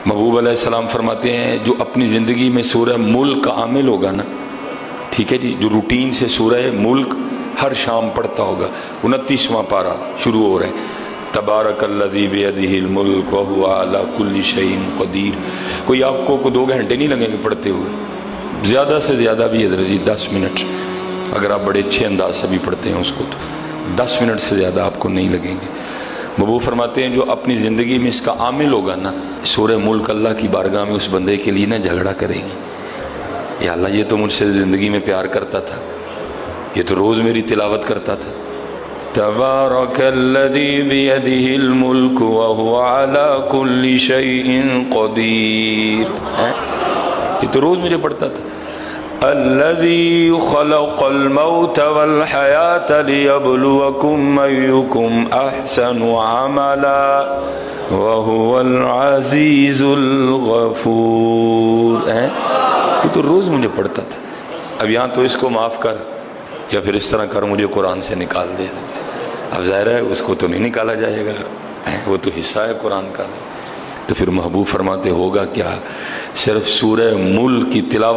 محبوب علیہ السلام فرماتے ہیں جو اپنی زندگی میں سورہ ملک کا عامل ہوگا نا، ٹھیک ہے جی، جو روٹین سے سورہ ملک ہر شام پڑھتا ہوگا، 29واں پارہ شروع ہو رہا ہے، تبارک الذی بیدہ الملک وہو علی کل شیء قدیر۔ کوئی آپ کو 2 گھنٹے نہیں لگیں گے پڑھتے ہوئے، زیادہ سے زیادہ بھی حضرت جی 10 منٹ، اگر آپ بڑے اچھے انداز سے بھی پڑھتے ہیں اس کو تو 10 منٹ سے زیادہ آپ کو نہیں لگیں گے۔ محبوب فرماتے ہیں جو اپنی زندگی میں اس کا عامل ہوگا نا، سورہ ملک اللہ کی بارگاہ میں اس بندے کے لیے نہ جھگڑا کرے گی، یا اللہ یہ تو مجھ سے زندگی میں پیار کرتا تھا، یہ تو روز میری تلاوت کرتا تھا، تبارک الذی بیدہ الملک وہو علی کل شیء قدیر، یہ تو روز مجھے پڑھتا تھا، الذی خلق الموت والحیاۃ لیبلوکم ایکم احسن عملا وہو العزیز الغفور، یہ تو روز مجھے پڑھتا تھا، اب یہاں تو اس کو معاف کر یا پھر اس طرح کر مجھے قرآن سے نکال دے، اب ظاہر ہے اس کو تو نہیں نکالا جائے گا، وہ تو حصہ ہے قرآن کا، تو پھر محبوب فرماتے ہوگا کیا، صرف سورہ ملک کی تلاوت